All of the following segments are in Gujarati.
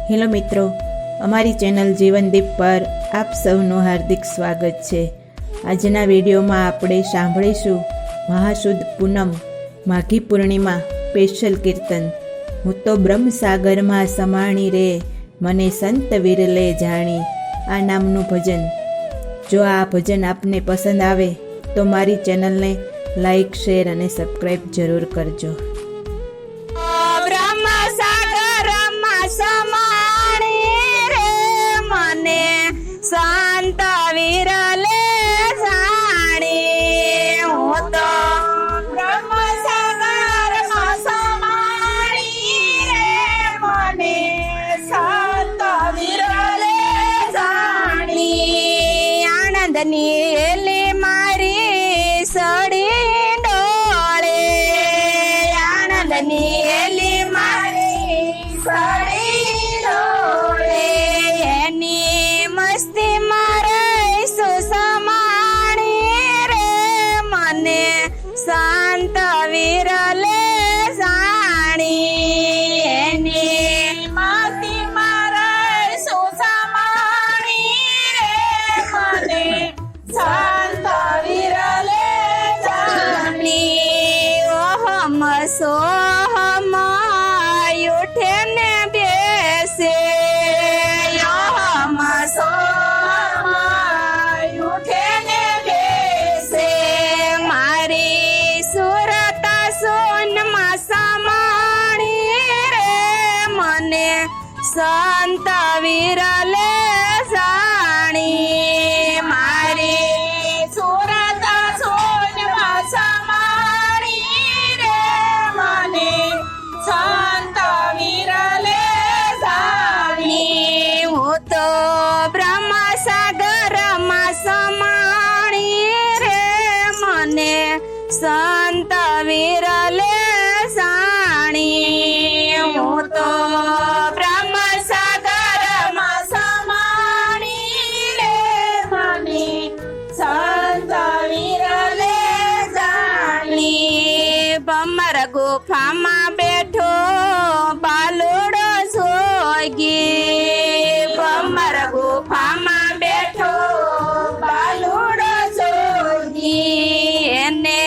હેલો મિત્રો, અમારી ચેનલ જીવનદીપ પર આપ સૌનું હાર્દિક સ્વાગત છે। આજના વિડીયોમાં આપણે સાંભળીશું મહાસુદ પૂનમ માઘી પૂર્ણિમા સ્પેશિયલ કીર્તન। હું તો બ્રહ્મસાગરમાં સમાણી રે, મને સંત વિરલે જાણી, આ નામનું ભજન। જો આ ભજન આપને પસંદ આવે તો મારી ચેનલને લાઈક, શેર અને સબસ્ક્રાઈબ જરૂર કરજો। સંત વિરલે જાણી, હું તો બ્રહ્મસાગરમાં સમાણી રે, મને સંત વિરલે જાણી। આનંદની એલી મારી સડી ડોળે, આનંદની એલી મારી સડી ડોળે, એની મસ્તી મારે સુસમાણી રે, મને સંત વિરલે જાણી। એની મસ્તી મારે સુસમાણી રે, મને સંત વિરલે જાણી। ઓહમ સોહમ ઉઠે ને બેસે, મારી સુરત સોનમાં સમાણી રે, મને સંત વિરલે જાણી। મારી સુરત સોનમાં સમાણી રે, મને સંત વિરલે જાણી। હું તો બ્રહ્મસાગરમાં સમાણી રે, મને સંત વિરલે જાણી। હું તો બ્રહ્મસાગરમાં સમાણી રે, મને સંત વિરલે જાણી। ભમર ગુફામાં બેઠો બાલુડો જોગી, ભમર ગુફામાં બેઠો બાલુડો જોગી, એને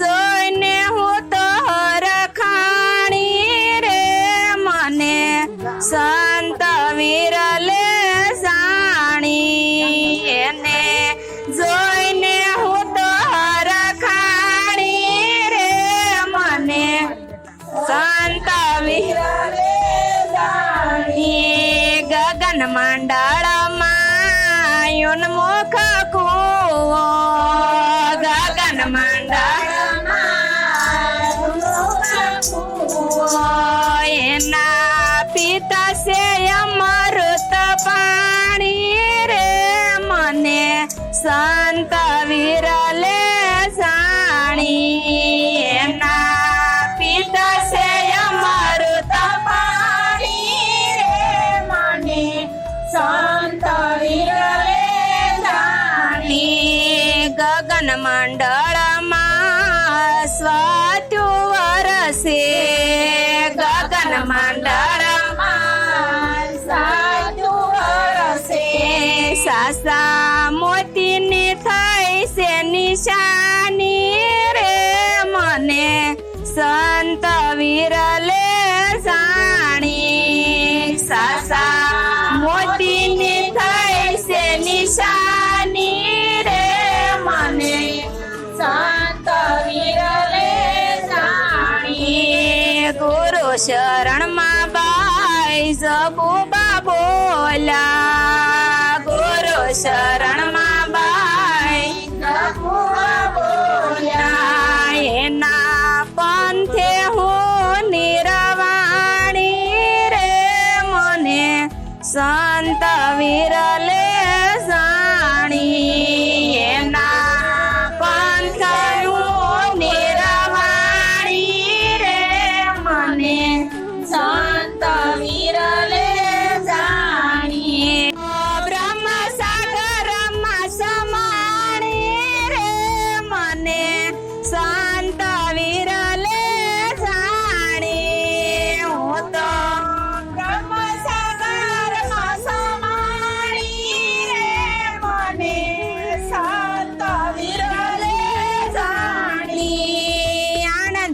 જોઈને હું તો રખાણી રે, મને સંત વિરલે જાણી। એને જોઈને હું તો રખાણી રે, મને સંત વિરલે જાણી। ગગન મંડળમાં ઉન્મુખ કુવો, ગગન મંડળમાં ઉન્મુખ કુવો, એના પિતા છે અમૃત પાણી રે, મને સંત વિરલે જાણી। એના પિતા છે અમૃત પાણી રે, મને સંત વિરલે જાણી। ગગન મંડળમાં સ્વાત્યુ વરસે, ગગન મંડળમાં સ્વાત્યુ વરસે, સાસા મોતીની થઈ છે નિશાની રે, મને સંત વિરલે જાણી। સાસા મોતીની થઈ છે નિશાની રે, મને સંત વિરલે જાણી। ગુરુ શરણમાં બાઈ જબુબા બોલ્યા, ગુરુ શરણમાં બાઈ જબુબા બોલ્યા, એના પંથે હું નિરવાણી રે, મને સંત વિરલે જાણી। એના પંથે હું નિરવાણી રે, મને સંત વિરલે જાણી। બ્રહ્મસાગરમાં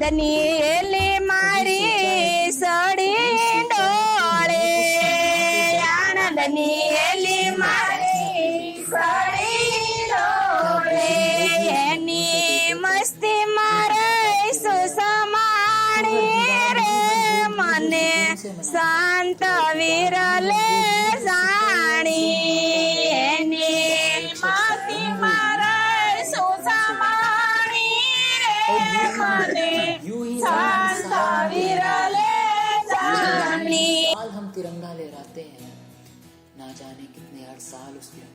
આનંદની એલી મારી સડી ડોળે આનંદની એલી મારી સડી ડોળે એની મસ્તી મારે સુસમાણી રે મને શાંત વિરલે જાણી એની મસ્તી મારે સુસમાણી રે મને શાંત વિરલે જાણી साल हम तिरंगा लहराते हैं, ना जाने कितने हर साल उस तिरंगे